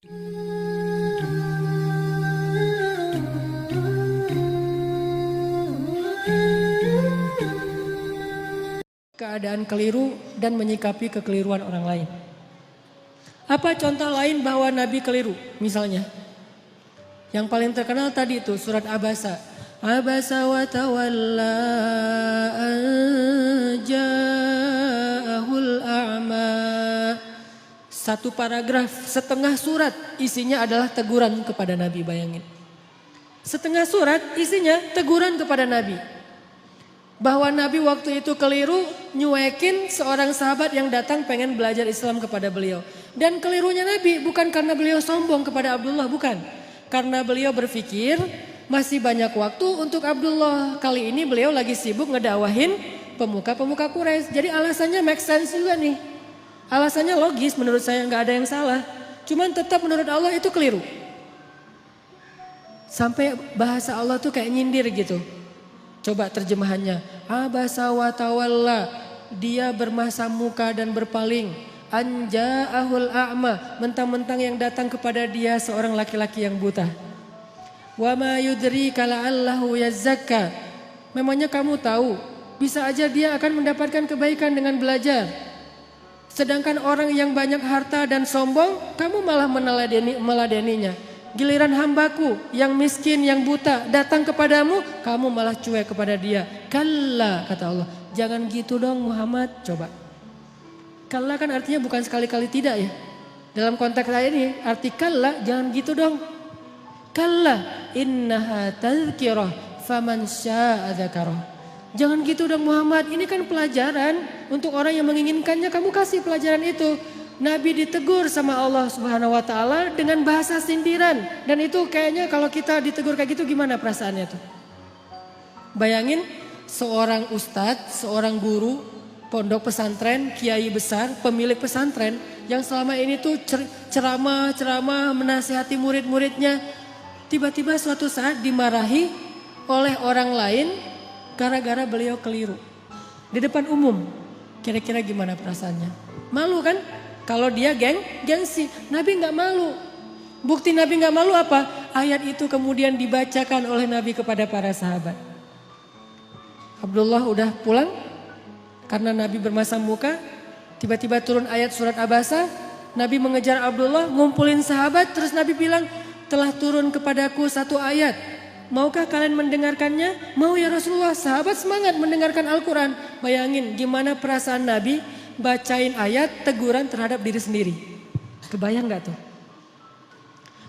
Keadaan keliru dan menyikapi kekeliruan orang lain. Apa contoh lain bahwa Nabi keliru? Misalnya, yang paling terkenal tadi itu surat Abasa. Abasa wa tawalla an ja'ahul a'ma. Satu paragraf, setengah surat isinya adalah teguran kepada Nabi, bayangin. Setengah surat isinya teguran kepada Nabi. Bahwa Nabi waktu itu keliru nyuekin seorang sahabat yang datang pengen belajar Islam kepada beliau. Dan kelirunya Nabi bukan karena beliau sombong kepada Abdullah, bukan. Karena beliau berpikir masih banyak waktu untuk Abdullah. Kali ini beliau lagi sibuk ngedakwahin pemuka-pemuka Quraisy. Jadi alasannya make sense juga nih. Alasannya logis, menurut saya nggak ada yang salah. Cuman tetap menurut Allah itu keliru. Sampai bahasa Allah tuh kayak nyindir gitu. Coba terjemahannya. Abasa wa tawalla. Dia bermasa muka dan berpaling. Anja'ahul a'ma. Mentang-mentang yang datang kepada dia seorang laki-laki yang buta. Wa ma yudrika la'allahu yazzakka. Memangnya kamu tahu, bisa aja dia akan mendapatkan kebaikan dengan belajar. Sedangkan orang yang banyak harta dan sombong, kamu malah meladeninya. Giliran hambaku yang miskin, yang buta datang kepadamu, kamu malah cuek kepada dia. Kalla, kata Allah. Jangan gitu dong Muhammad, coba. Kalla kan artinya bukan sekali-kali tidak ya. Dalam konteks ayat ini, arti kalla jangan gitu dong. Kalla, innaha tadhkirah faman sya'a dzakarah. Jangan gitu dong Muhammad, ini kan pelajaran untuk orang yang menginginkannya, kamu kasih pelajaran itu. Nabi ditegur sama Allah Subhanahu wa taala dengan bahasa sindiran, dan itu kayaknya kalau kita ditegur kayak gitu gimana perasaannya tuh? Bayangin seorang ustadz, seorang guru pondok pesantren, kiai besar, pemilik pesantren yang selama ini tuh ceramah menasihati murid-muridnya, tiba-tiba suatu saat dimarahi oleh orang lain gara-gara beliau keliru di depan umum. Kira-kira gimana perasaannya? Malu kan? Kalau dia gengsi, Nabi nggak malu. Bukti Nabi nggak malu apa? Ayat itu kemudian dibacakan oleh Nabi kepada para sahabat. Abdullah udah pulang karena Nabi bermasa muka. Tiba-tiba turun ayat surat Abasa. Nabi mengejar Abdullah, ngumpulin sahabat. Terus Nabi bilang, telah turun kepadaku satu ayat. Maukah kalian mendengarkannya? Mau ya Rasulullah. Sahabat semangat mendengarkan Al-Quran. Bayangin gimana perasaan Nabi bacain ayat teguran terhadap diri sendiri. Kebayang gak tuh?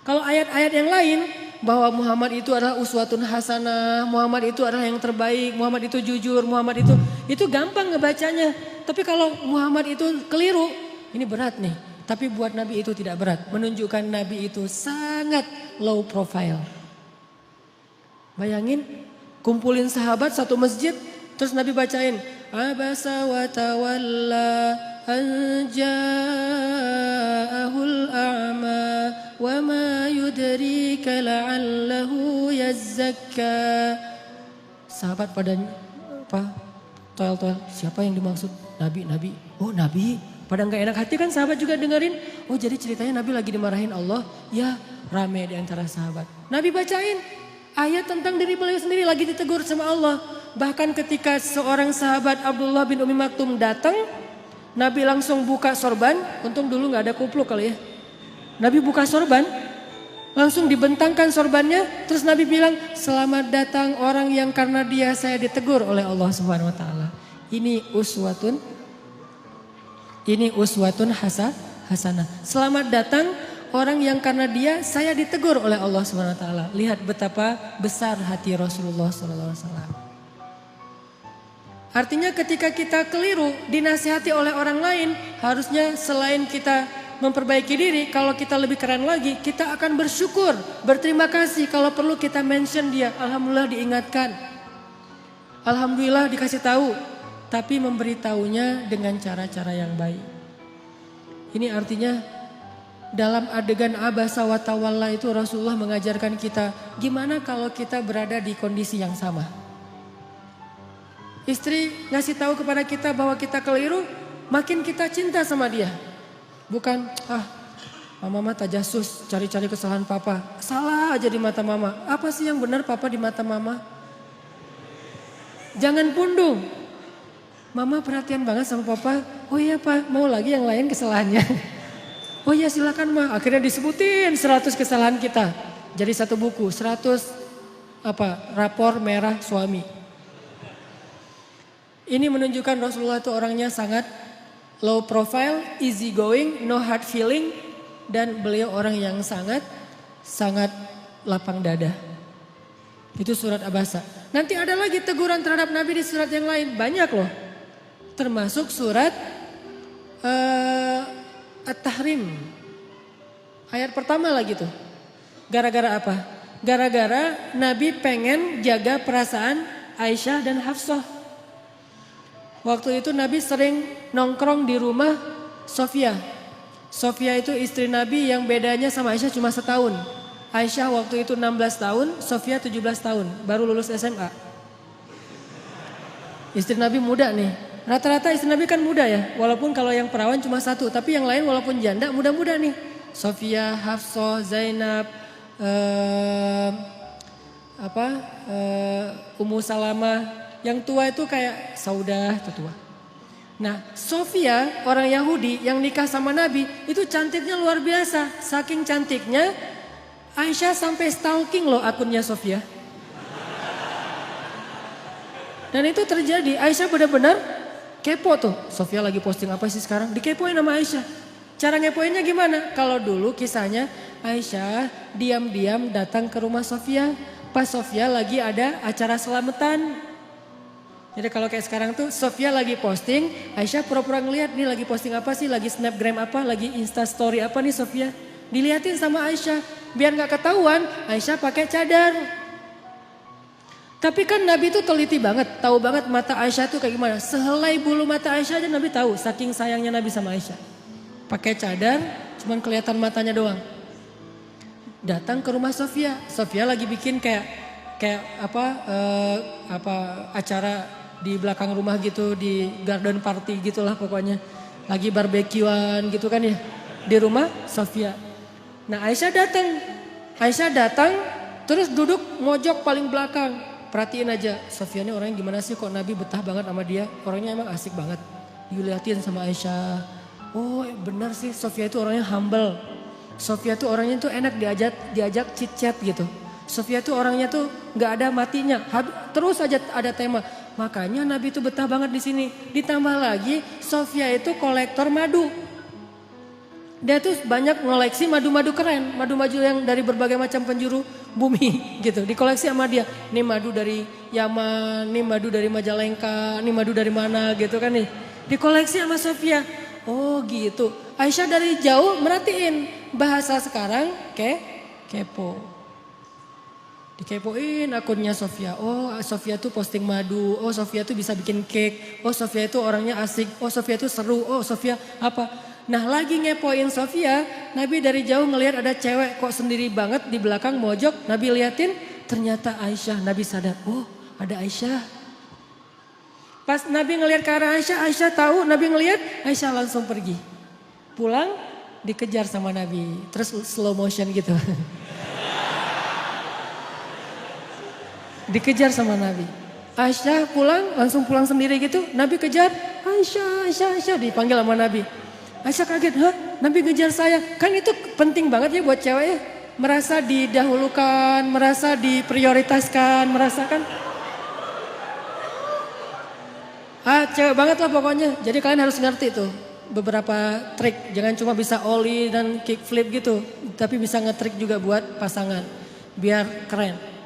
Kalau ayat-ayat yang lain bahwa Muhammad itu adalah uswatun hasanah, Muhammad itu adalah yang terbaik, Muhammad itu jujur, Muhammad itu gampang ngebacanya. Tapi kalau Muhammad itu keliru, ini berat nih. Tapi buat Nabi itu tidak berat, menunjukkan Nabi itu sangat low profile. Bayangin kumpulin sahabat satu masjid, terus Nabi bacain Abasa wa tawalla an ja'ahul a'ma wa ma yudrika la'allahu yazzakka. Sahabat pada toel-toel, siapa yang dimaksud? Nabi. Oh Nabi, pada gak enak hati kan sahabat juga dengerin. Oh jadi ceritanya Nabi lagi dimarahin Allah. Ya rame di antara sahabat. Nabi bacain ayat tentang diri beliau sendiri lagi ditegur sama Allah. Bahkan ketika seorang sahabat Abdullah bin Umi Maktum datang, Nabi langsung buka sorban. Untung dulu gak ada kupluk kali ya. Nabi buka sorban, langsung dibentangkan sorbannya. Terus Nabi bilang, selamat datang orang yang karena dia saya ditegur oleh Allah Subhanahu Wa Taala. Ini uswatun hasanah. Selamat datang orang yang karena dia saya ditegur oleh Allah Subhanahu Wa Taala. Lihat betapa besar hati Rasulullah Sallallahu Alaihi Wasallam. Artinya ketika kita keliru dinasihati oleh orang lain, harusnya selain kita memperbaiki diri, kalau kita lebih keren lagi, kita akan bersyukur, berterima kasih. Kalau perlu kita mention dia, alhamdulillah diingatkan, alhamdulillah dikasih tahu, tapi memberitahunya dengan cara-cara yang baik. Ini artinya dalam adegan abasa wa tawalla itu Rasulullah mengajarkan kita gimana kalau kita berada di kondisi yang sama. Istri ngasih tahu kepada kita bahwa kita keliru, makin kita cinta sama dia. Bukan, Mama tajasus, cari-cari kesalahan papa. Salah aja di mata mama. Apa sih yang benar papa di mata mama? Jangan pundung. Mama perhatian banget sama papa. Oh iya pak, mau lagi yang lain kesalahannya. Oh iya silakan ma. Akhirnya disebutin 100 kesalahan kita. Jadi satu buku, 100 rapor merah suami. Ini menunjukkan Rasulullah itu orangnya sangat low profile, easy going, no hard feeling. Dan beliau orang yang sangat lapang dada. Itu surat Abasa. Nanti ada lagi teguran terhadap Nabi di surat yang lain. Banyak loh. Termasuk surat At-Tahrim. Ayat pertama lagi tuh. Gara-gara apa? Gara-gara Nabi pengen jaga perasaan Aisyah dan Hafsah. Waktu itu Nabi sering nongkrong di rumah Sofia. Sofia itu istri Nabi yang bedanya sama Aisyah cuma setahun. Aisyah waktu itu 16 tahun, Sofia 17 tahun, baru lulus SMA. Istri Nabi muda nih. Rata-rata istri Nabi kan muda ya, walaupun kalau yang perawan cuma satu, tapi yang lain walaupun janda muda-muda nih. Sofia, Hafsah, Zainab, Ummu Salamah, yang tua itu kayak Saudah, itu tua. Nah, Sofia orang Yahudi yang nikah sama Nabi itu cantiknya luar biasa. Saking cantiknya Aisyah sampai stalking loh akunnya Sofia. Dan itu terjadi, Aisyah benar-benar kepo tuh. Sofia lagi posting apa sih sekarang? Dikepoin sama Aisyah. Cara ngepoinnya gimana? Kalau dulu kisahnya Aisyah diam-diam datang ke rumah Sofia. Pas Sofia lagi ada acara selamatan. Jadi kalau kayak sekarang tuh Sofia lagi posting, Aisyah pura-pura ngeliat nih lagi posting apa sih, lagi snapgram apa, lagi instastory apa nih Sofia. Diliatin sama Aisyah, biar gak ketahuan Aisyah pakai cadar. Tapi kan Nabi itu teliti banget, tahu banget mata Aisyah tuh kayak gimana. Sehelai bulu mata Aisyah aja Nabi tahu, saking sayangnya Nabi sama Aisyah. Pakai cadar, cuman kelihatan matanya doang. Datang ke rumah Sofia, Sofia lagi bikin kayak acara di belakang rumah gitu, di garden party gitulah pokoknya. Lagi barbekyuan gitu kan ya. Di rumah Sofia. Nah Aisyah datang terus duduk mojok paling belakang. Perhatiin aja Sofia ini orangnya gimana sih, kok Nabi betah banget sama dia. Orangnya emang asik banget. Dilihatin sama Aisyah. Oh benar sih Sofia itu orangnya humble. Sofia itu orangnya tuh enak diajak chit chat gitu. Sofia itu orangnya tuh nggak ada matinya. Terus aja ada tema. Makanya Nabi itu betah banget di sini. Ditambah lagi Sofia itu kolektor madu. Dia tuh banyak ngoleksi madu-madu keren. Madu-madu yang dari berbagai macam penjuru bumi gitu. Dikoleksi sama dia. Ini madu dari Yaman, ini madu dari Majalengka, ini madu dari mana gitu kan nih. Dikoleksi sama Sofia. Oh gitu. Aisyah dari jauh merhatiin. Bahasa sekarang kepo. Dikepoin akunnya Sofia. Oh Sofia tuh posting madu. Oh Sofia tuh bisa bikin cake. Oh Sofia tuh orangnya asik. Oh Sofia tuh seru. Oh Sofia apa. Nah lagi ngepoin Sofia. Nabi dari jauh ngelihat ada cewek kok sendiri banget di belakang mojok. Nabi liatin ternyata Aisyah. Nabi sadar. Oh ada Aisyah. Pas Nabi ngelihat ke arah Aisyah. Aisyah tahu Nabi ngelihat. Aisyah langsung pergi. Pulang dikejar sama Nabi. Terus slow motion gitu. Dikejar sama Nabi. Aisyah langsung pulang sendiri gitu. Nabi kejar, Aisyah dipanggil sama Nabi. Aisyah kaget, hah Nabi ngejar saya. Kan itu penting banget ya buat cewek ya. Merasa didahulukan, merasa diprioritaskan, merasakan. Cewek banget lah pokoknya. Jadi kalian harus ngerti tuh beberapa trik. Jangan cuma bisa ollie dan kickflip gitu. Tapi bisa ngetrik juga buat pasangan. Biar keren.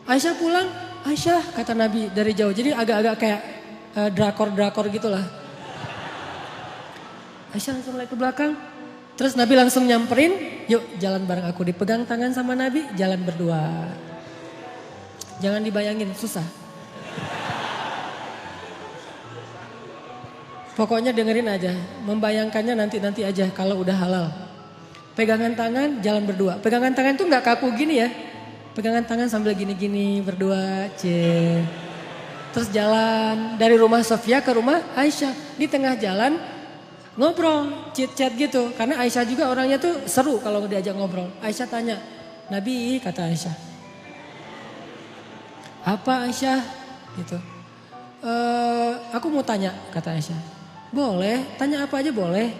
Aisyah pulang, Aisyah kata Nabi dari jauh. Jadi agak-agak kayak drakor-drakor gitulah. Aisyah langsung lari ke belakang. Terus Nabi langsung nyamperin, yuk jalan bareng aku. Dipegang tangan sama Nabi, jalan berdua. Jangan dibayangin, susah. Pokoknya dengerin aja, membayangkannya nanti-nanti aja kalau udah halal. Pegangan tangan, jalan berdua. Pegangan tangan tuh gak kaku gini ya. Pegangan tangan sambil gini-gini berdua, Terus jalan dari rumah Sofia ke rumah Aisyah. Di tengah jalan ngobrol, chit-chat gitu. Karena Aisyah juga orangnya tuh seru kalau diajak ngobrol. Aisyah tanya, Nabi, kata Aisyah. Apa Aisyah? Gitu. Aku mau tanya, kata Aisyah. Boleh, tanya apa aja boleh.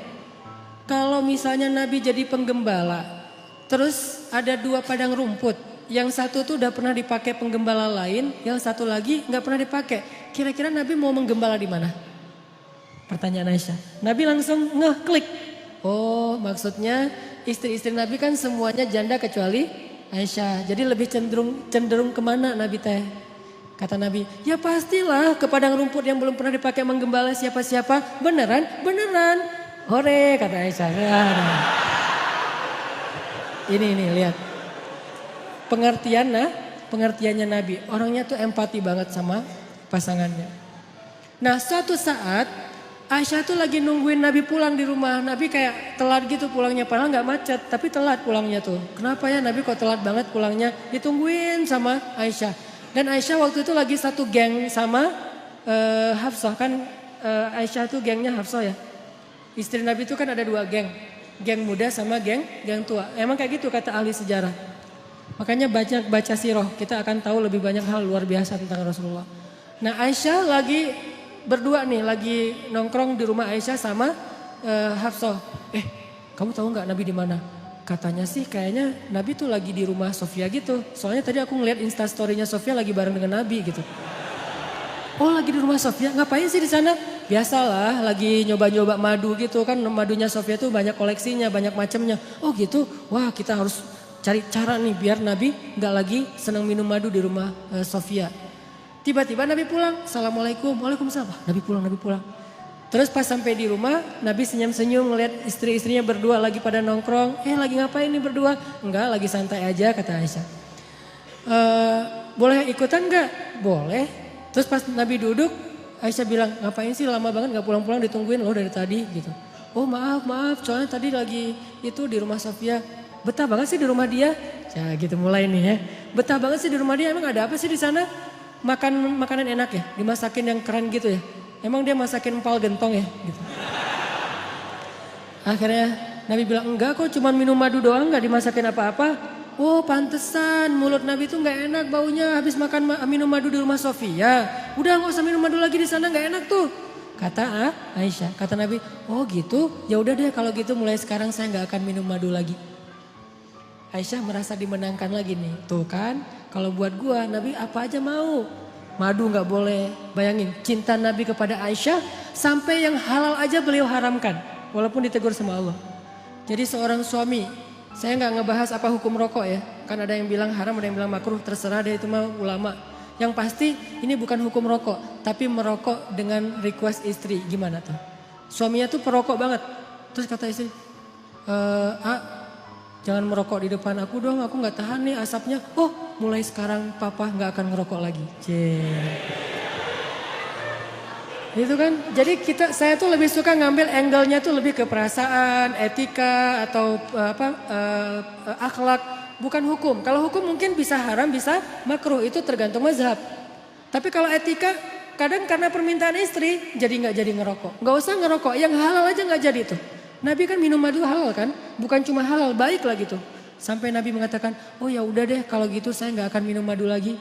Kalau misalnya Nabi jadi penggembala, terus ada 2 padang rumput. Yang satu tuh udah pernah dipakai penggembala lain, yang satu lagi nggak pernah dipakai. Kira-kira Nabi mau menggembala di mana? Pertanyaan Aisyah. Nabi langsung ngeklik. Oh, maksudnya istri-istri Nabi kan semuanya janda kecuali Aisyah. Jadi lebih cenderung kemana Nabi teh? Kata Nabi, ya pastilah ke padang rumput yang belum pernah dipakai menggembala siapa-siapa. Beneran? Beneran. Hore, kata Aisyah. Ini lihat. Pengertiannya Nabi. Orangnya tuh empati banget sama pasangannya. Nah, suatu saat Aisyah tuh lagi nungguin Nabi pulang di rumah. Nabi kayak telat gitu pulangnya. Padahal gak macet, tapi telat pulangnya tuh. Kenapa ya Nabi kok telat banget pulangnya? Ditungguin sama Aisyah. Dan Aisyah waktu itu lagi satu geng sama Hafsah. Kan Aisyah tuh gengnya Hafsah ya. Istri Nabi itu kan ada 2 geng. Geng muda sama geng tua. Emang kayak gitu kata ahli sejarah. Makanya baca sirah, kita akan tahu lebih banyak hal luar biasa tentang Rasulullah. Nah, Aisyah lagi berdua nih, lagi nongkrong di rumah Aisyah sama Hafsah. Kamu tahu nggak Nabi di mana? Katanya sih kayaknya Nabi tuh lagi di rumah Sofia gitu. Soalnya tadi aku ngeliat instastorynya Sofia lagi bareng dengan Nabi gitu. Oh, lagi di rumah Sofia, ngapain sih di sana? Biasalah, lagi nyoba-nyoba madu gitu kan. Madunya Sofia tuh banyak koleksinya, banyak macamnya. Oh gitu, wah kita harus cari cara nih biar Nabi nggak lagi senang minum madu di rumah Sofia. Tiba-tiba Nabi pulang, Assalamualaikum, Waalaikumsalam. Nabi pulang. Terus pas sampai di rumah, Nabi senyum-senyum ngeliat istri-istrinya berdua lagi pada nongkrong. Lagi ngapain nih berdua? Enggak, lagi santai aja kata Aisyah. Boleh ikutan nggak? Boleh. Terus pas Nabi duduk, Aisyah bilang, ngapain sih lama banget nggak pulang-pulang ditungguin loh dari tadi gitu. Oh maaf, soalnya tadi lagi itu di rumah Sofia. Betah banget sih di rumah dia. Ya gitu mulai nih ya. Betah banget sih di rumah dia. Emang ada apa sih di sana? Makanan enak ya? Dimasakin yang keren gitu ya? Emang dia masakin empal gentong ya? Gitu. Akhirnya Nabi bilang enggak kok cuma minum madu doang gak dimasakin apa-apa. Oh pantesan mulut Nabi tuh gak enak baunya habis minum madu di rumah Sofia. Udah gak usah minum madu lagi di sana gak enak tuh. Kata Aisyah, kata Nabi, oh gitu ya udah deh kalau gitu mulai sekarang saya gak akan minum madu lagi. Aisyah merasa dimenangkan lagi nih. Tuh kan, kalau buat gua Nabi apa aja mau. Madu gak boleh. Bayangin, cinta Nabi kepada Aisyah sampai yang halal aja beliau haramkan. Walaupun ditegur sama Allah. Jadi seorang suami, saya gak ngebahas apa hukum rokok ya. Kan ada yang bilang haram, ada yang bilang makruh, terserah deh itu mah ulama. Yang pasti ini bukan hukum rokok, tapi merokok dengan request istri. Gimana tuh? Suaminya tuh perokok banget. Terus kata istri, jangan merokok di depan aku dong, aku gak tahan nih asapnya. Oh mulai sekarang papa gak akan ngerokok lagi. Itu kan, jadi saya tuh lebih suka ngambil angle-nya tuh lebih ke perasaan, etika atau akhlak, bukan hukum. Kalau hukum mungkin bisa haram, bisa makruh, itu tergantung mazhab. Tapi kalau etika, kadang karena permintaan istri, jadi gak jadi ngerokok. Gak usah ngerokok, yang halal aja gak jadi tuh. Nabi kan minum madu halal kan, bukan cuma halal, baik lah gitu. Sampai Nabi mengatakan, oh ya udah deh kalau gitu saya nggak akan minum madu lagi.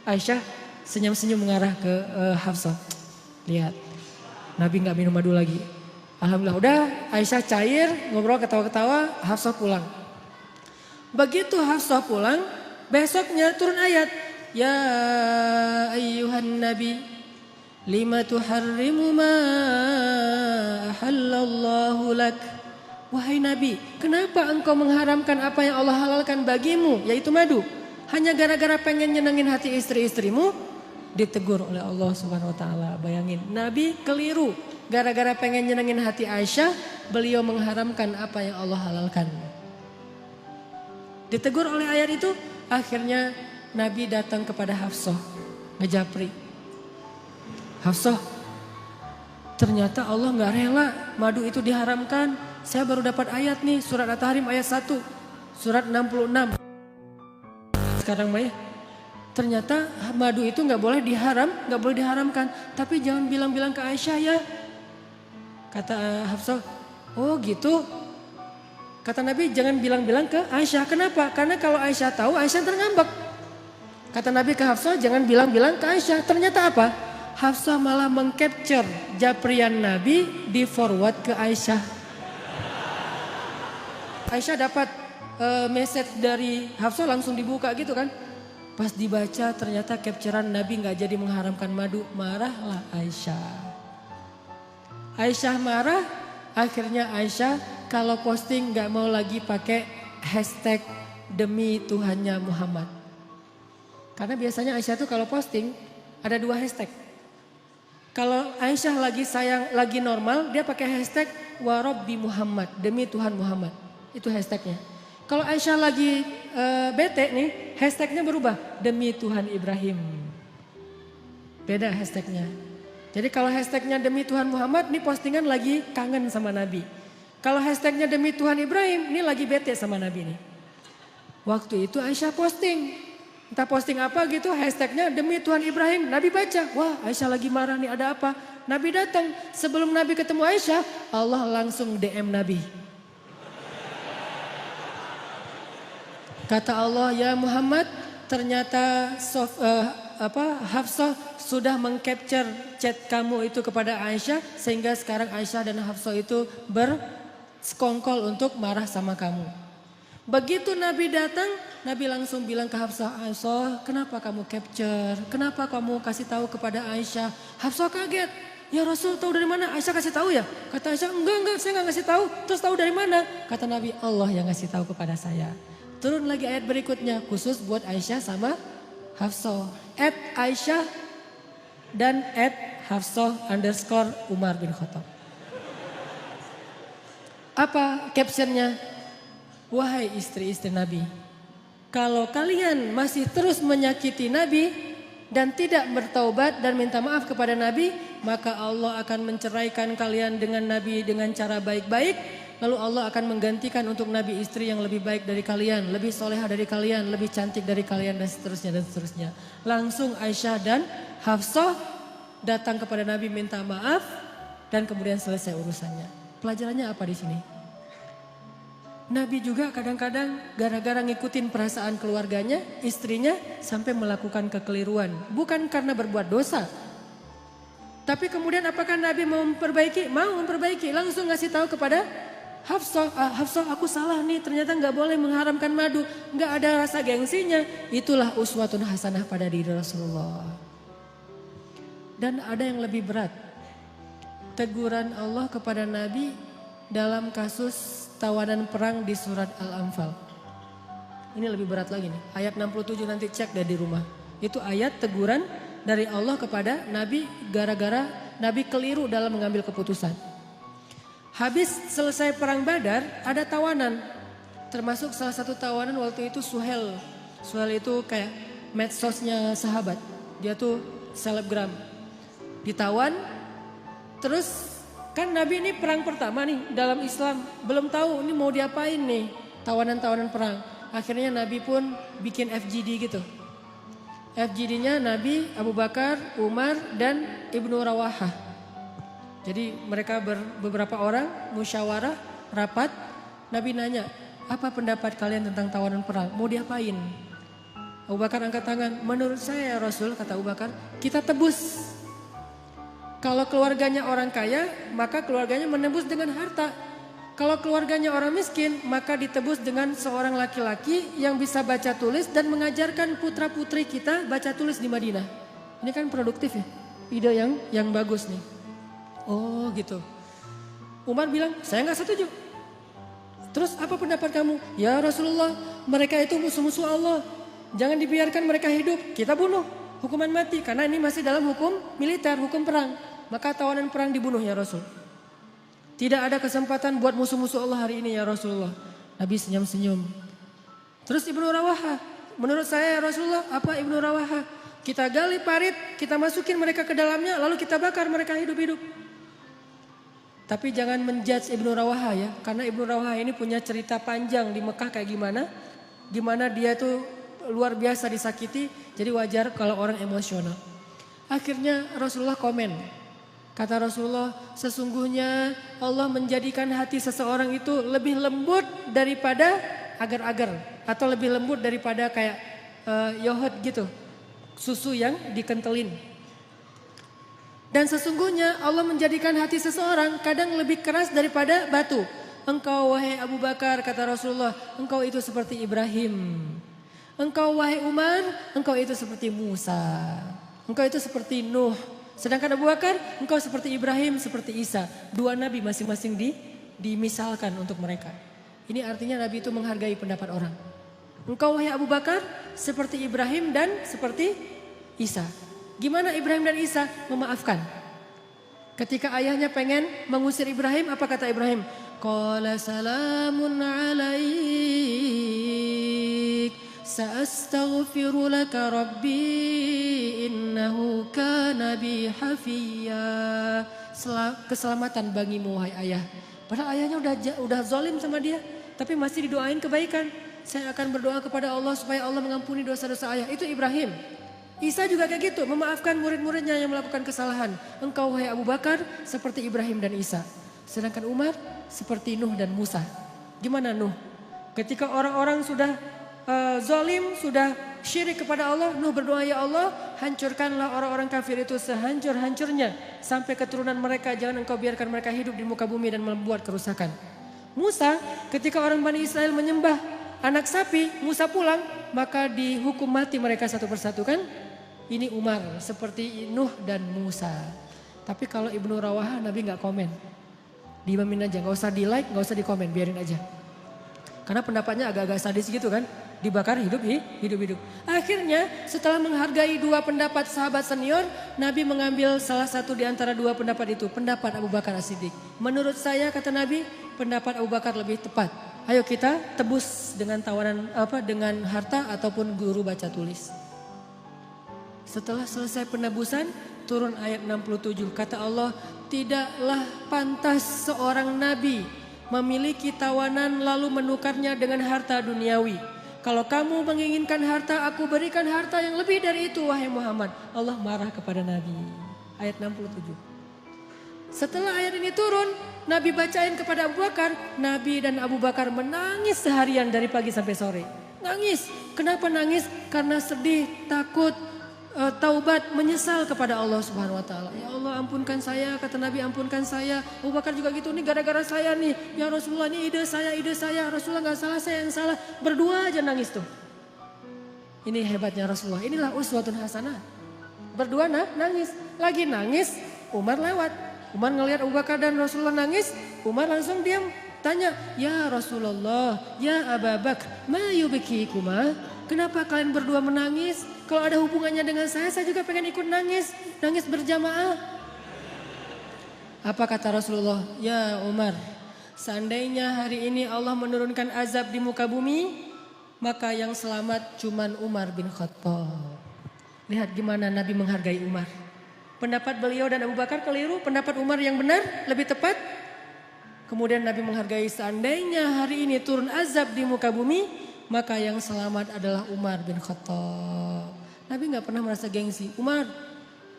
Aisyah senyum-senyum mengarah ke Hafsah. Lihat, Nabi nggak minum madu lagi. Alhamdulillah, udah Aisyah cair, ngobrol ketawa-ketawa, Hafsah pulang. Begitu Hafsah pulang, besoknya turun ayat. Ya ayyuhan nabi, lima tuharrimu ma ahallallahu lak. Wahai Nabi, kenapa engkau mengharamkan apa yang Allah halalkan bagimu, yaitu madu? Hanya gara-gara pengen nyenengin hati istri-istrimu, ditegur oleh Allah Subhanahu wa taala. Bayangin, Nabi keliru. Gara-gara pengen nyenengin hati Aisyah, beliau mengharamkan apa yang Allah halalkan. Ditegur oleh ayat itu, akhirnya Nabi datang kepada Hafsah, ngejapri. Hafsah, ternyata Allah gak rela madu itu diharamkan. Saya baru dapat ayat nih, surat At-Tahrim ayat 1, surat 66. Sekarang Maya, ternyata madu itu gak boleh diharamkan. Tapi jangan bilang-bilang ke Aisyah ya. Kata Hafsah, oh gitu. Kata Nabi jangan bilang-bilang ke Aisyah. Kenapa? Karena kalau Aisyah tahu Aisyah terngambek. Kata Nabi ke Hafsah jangan bilang-bilang ke Aisyah. Ternyata apa? Hafsah malah mengcapture japrian Nabi di forward ke Aisyah. Aisyah dapat message dari Hafsah langsung dibuka gitu kan. Pas dibaca ternyata capturean Nabi gak jadi mengharamkan madu. Marahlah Aisyah. Aisyah marah, akhirnya Aisyah kalau posting gak mau lagi pakai hashtag demi Tuhannya Muhammad. Karena biasanya Aisyah tuh kalau posting ada 2 hashtag. Kalau Aisyah lagi sayang, lagi normal, dia pakai hashtag warabbi Muhammad, demi Tuhan Muhammad. Itu hashtagnya. Kalau Aisyah lagi bete nih, hashtagnya berubah, demi Tuhan Ibrahim. Beda hashtagnya. Jadi kalau hashtagnya demi Tuhan Muhammad, ini postingan lagi kangen sama Nabi. Kalau hashtagnya demi Tuhan Ibrahim, ini lagi bete sama Nabi nih. Waktu itu Aisyah posting. Entah posting apa gitu, hashtagnya demi Tuhan Ibrahim. Nabi baca, wah Aisyah lagi marah nih, ada apa? Nabi datang, sebelum Nabi ketemu Aisyah, Allah langsung DM Nabi. Kata Allah, ya Muhammad, ternyata Hafsah sudah mengcapture chat kamu itu kepada Aisyah. Sehingga sekarang Aisyah dan Hafsah itu bersekongkol untuk marah sama kamu. Begitu Nabi datang, Nabi langsung bilang ke Hafsah, Aisyah kenapa kamu capture? Kenapa kamu kasih tahu kepada Aisyah? Hafsah kaget, ya Rasul tahu dari mana? Aisyah kasih tahu ya? Kata Aisyah, enggak saya enggak kasih tahu. Terus tahu dari mana? Kata Nabi, Allah yang ngasih tahu kepada saya. Turun lagi ayat berikutnya, khusus buat Aisyah sama Hafsah. @Aisyah dan @Hafsah_Umar bin Khattab. Apa captionnya? Wahai istri-istri Nabi, kalau kalian masih terus menyakiti Nabi dan tidak bertaubat dan minta maaf kepada Nabi, maka Allah akan menceraikan kalian dengan Nabi dengan cara baik-baik. Lalu Allah akan menggantikan untuk Nabi istri yang lebih baik dari kalian, lebih solehah dari kalian, lebih cantik dari kalian dan seterusnya dan seterusnya. Langsung Aisyah dan Hafsah datang kepada Nabi minta maaf dan kemudian selesai urusannya. Pelajarannya apa di sini? Nabi juga kadang-kadang gara-gara ngikutin perasaan keluarganya, istrinya sampai melakukan kekeliruan. Bukan karena berbuat dosa. Tapi kemudian apakah Nabi mau memperbaiki? Mau memperbaiki, langsung ngasih tahu kepada Hafsah aku salah nih, ternyata gak boleh mengharamkan madu. Gak ada rasa gengsinya. Itulah uswatun hasanah pada diri Rasulullah. Dan ada yang lebih berat. Teguran Allah kepada Nabi dalam kasus tawanan perang di surat Al-Anfal. Ini lebih berat lagi nih. Ayat 67 nanti cek deh di rumah. Itu ayat teguran dari Allah kepada Nabi gara-gara Nabi keliru dalam mengambil keputusan. Habis selesai perang Badar ada tawanan. Termasuk salah satu tawanan waktu itu Suhel. Suhel itu kayak medsosnya sahabat. Dia tuh selebgram. Ditawan. Terus kan Nabi ini perang pertama nih dalam Islam. Belum tahu ini mau diapain nih tawanan-tawanan perang. Akhirnya Nabi pun bikin FGD gitu. FGD-nya Nabi, Abu Bakar, Umar dan Ibnu Rawahah. Jadi mereka beberapa orang musyawarah, rapat. Nabi nanya, apa pendapat kalian tentang tawanan perang? Mau diapain? Abu Bakar angkat tangan. Menurut saya ya Rasul, kata Abu Bakar, kita tebus. Kalau keluarganya orang kaya, maka keluarganya menebus dengan harta. Kalau keluarganya orang miskin, maka ditebus dengan seorang laki-laki yang bisa baca tulis dan mengajarkan putra-putri kita baca tulis di Madinah. Ini kan produktif ya, ide yang bagus nih. Oh gitu. Umar bilang, saya gak setuju. Terus apa pendapat kamu? Ya Rasulullah, mereka itu musuh-musuh Allah. Jangan dibiarkan mereka hidup, kita bunuh. Hukuman mati, karena ini masih dalam hukum militer, hukum perang. Maka tawanan perang dibunuh ya Rasul. Tidak ada kesempatan buat musuh-musuh Allah hari ini ya Rasulullah. Nabi senyum-senyum. Terus Ibnu Rawahah, menurut saya ya Rasulullah, apa Ibnu Rawahah? Kita gali parit, kita masukin mereka ke dalamnya, lalu kita bakar mereka hidup-hidup. Tapi jangan menjudge Ibnu Rawahah ya. Karena Ibnu Rawahah ini punya cerita panjang di Mekah kayak gimana. Gimana dia tuh luar biasa disakiti. Jadi wajar kalau orang emosional. Akhirnya Rasulullah komen. Kata Rasulullah, sesungguhnya Allah menjadikan hati seseorang itu lebih lembut daripada agar-agar. Atau lebih lembut daripada kayak yogurt gitu. Susu yang dikentelin. Dan sesungguhnya Allah menjadikan hati seseorang kadang lebih keras daripada batu. Engkau wahai Abu Bakar, kata Rasulullah, engkau itu seperti Ibrahim. Engkau wahai Umar, engkau itu seperti Musa. Engkau itu seperti Nuh. Sedangkan Abu Bakar, engkau seperti Ibrahim, seperti Isa. Dua nabi masing-masing dimisalkan untuk mereka. Ini artinya nabi itu menghargai pendapat orang. Engkau wahai Abu Bakar seperti Ibrahim dan seperti Isa. Gimana Ibrahim dan Isa? Memaafkan. Ketika ayahnya pengen mengusir Ibrahim, apa kata Ibrahim? Qala salamun alaik, sa'astaghfiru laka rabbi innahu kana bi hafiyya. Keselamatan bagimu wahai ayah. Padahal ayahnya udah zalim sama dia, tapi masih didoain kebaikan. Saya akan berdoa kepada Allah supaya Allah mengampuni dosa-dosa ayah. Itu Ibrahim. Isa juga kayak gitu, memaafkan murid-muridnya yang melakukan kesalahan. Engkau wahai Abu Bakar seperti Ibrahim dan Isa. Sedangkan Umar seperti Nuh dan Musa. Gimana Nuh? Ketika orang-orang sudah zalim, sudah syirik kepada Allah, Nuh berdoa, ya Allah, hancurkanlah orang-orang kafir itu sehancur-hancurnya. Sampai keturunan mereka, jangan engkau biarkan mereka hidup di muka bumi dan membuat kerusakan. Musa, ketika orang Bani Israel menyembah anak sapi, Musa pulang, maka dihukum mati mereka satu persatu kan? Ini Umar seperti Nuh dan Musa. Tapi kalau Ibnu Rawaha Nabi gak komen. Diimamin aja, gak usah di like, gak usah di komen, biarin aja. Karena pendapatnya agak-agak sadis gitu kan. Dibakar hidup-hidup. Akhirnya setelah menghargai dua pendapat sahabat senior, Nabi mengambil salah satu di antara dua pendapat itu. Pendapat Abu Bakar As-Siddiq. Menurut saya kata Nabi, pendapat Abu Bakar lebih tepat. Ayo kita tebus dengan tawaran dengan harta ataupun guru baca tulis. Setelah selesai penebusan, turun ayat 67. Kata Allah, tidaklah pantas seorang nabi memiliki tawanan lalu menukarnya dengan harta duniawi. Kalau kamu menginginkan harta, aku berikan harta yang lebih dari itu, wahai Muhammad. Allah marah kepada Nabi. Ayat 67. Setelah ayat ini turun, Nabi bacain kepada Abu Bakar. Nabi dan Abu Bakar menangis seharian dari pagi sampai sore. Nangis. Kenapa nangis? Karena sedih, takut, taubat, menyesal kepada Allah Subhanahu wa taala. Ya Allah, ampunkan saya, kata Nabi, ampunkan saya. Abu Bakar juga gitu, nih gara-gara saya nih. Ya Rasulullah, ini ide saya. Rasulullah gak salah, saya yang salah. Berdua aja nangis tuh. Ini hebatnya Rasulullah. Inilah uswatun hasanah. Berdua nangis. Lagi nangis, Umar lewat. Umar ngelihat Abu Bakar dan Rasulullah nangis, Umar langsung diam. Tanya, ya Rasulullah, ya Abu Bakar, ma yubkikuma? Kenapa kalian berdua menangis? Kalau ada hubungannya dengan saya juga pengen ikut nangis. Nangis berjamaah. Apa kata Rasulullah? Ya Umar, seandainya hari ini Allah menurunkan azab di muka bumi, maka yang selamat cuman Umar bin Khattab. Lihat gimana Nabi menghargai Umar. Pendapat beliau dan Abu Bakar keliru, pendapat Umar yang benar, lebih tepat. Kemudian Nabi menghargai, seandainya hari ini turun azab di muka bumi, maka yang selamat adalah Umar bin Khattab. Nabi gak pernah merasa gengsi. Umar,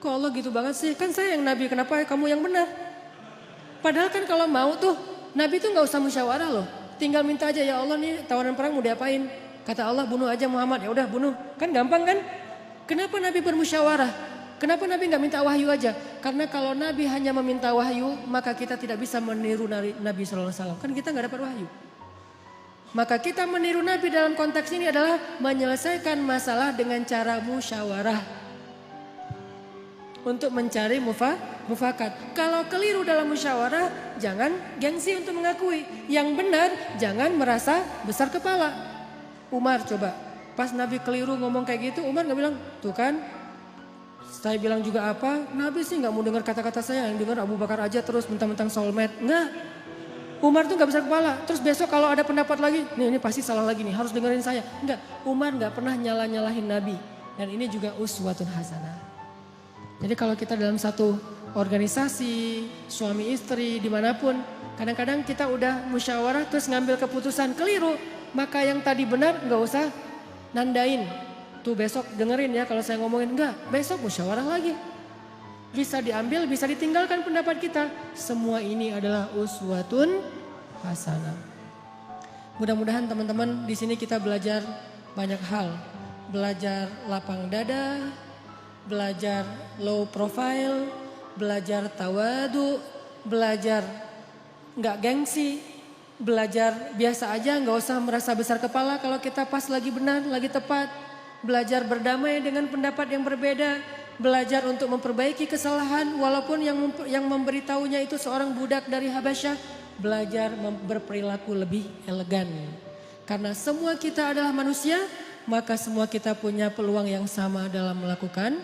kok Allah gitu banget sih? Kan saya yang Nabi, kenapa kamu yang benar? Padahal kan kalau mau tuh, Nabi tuh gak usah musyawarah loh. Tinggal minta aja, ya Allah nih tawanan perang mau diapain? Kata Allah, bunuh aja Muhammad. Ya udah bunuh. Kan gampang kan? Kenapa Nabi bermusyawarah? Kenapa Nabi gak minta wahyu aja? Karena kalau Nabi hanya meminta wahyu, maka kita tidak bisa meniru Nabi SAW. Kan kita gak dapat wahyu. Maka kita meniru Nabi dalam konteks ini adalah menyelesaikan masalah dengan cara musyawarah. Untuk mencari mufakat. Kalau keliru dalam musyawarah, jangan gengsi untuk mengakui. Yang benar, jangan merasa besar kepala. Umar coba, pas Nabi keliru ngomong kayak gitu, Umar gak bilang, tuh kan, saya bilang juga apa, Nabi sih gak mau dengar kata-kata saya, yang dengar Abu Bakar aja terus mentang-mentang soulmate. Enggak. Umar tuh gak besar kepala. Terus besok kalau ada pendapat lagi, nih ini pasti salah lagi nih, harus dengerin saya. Enggak, Umar gak pernah nyalahin Nabi. Dan ini juga uswatun hasanah. Jadi kalau kita dalam satu organisasi, suami istri, dimanapun, kadang-kadang kita udah musyawarah terus ngambil keputusan keliru. Maka yang tadi benar gak usah nandain. Tuh besok dengerin ya kalau saya ngomongin, enggak, besok musyawarah lagi. Bisa diambil, bisa ditinggalkan pendapat kita. Semua ini adalah uswatun hasanah. Mudah-mudahan teman-teman di sini kita belajar banyak hal. Belajar lapang dada, belajar low profile, belajar tawadu, belajar nggak gengsi, belajar biasa aja, nggak usah merasa besar kepala kalau kita pas lagi benar, lagi tepat. Belajar berdamai dengan pendapat yang berbeda. Belajar untuk memperbaiki kesalahan walaupun yang memberitahunya itu seorang budak dari Habasyah. Belajar berperilaku lebih elegan. Karena semua kita adalah manusia, maka semua kita punya peluang yang sama dalam melakukan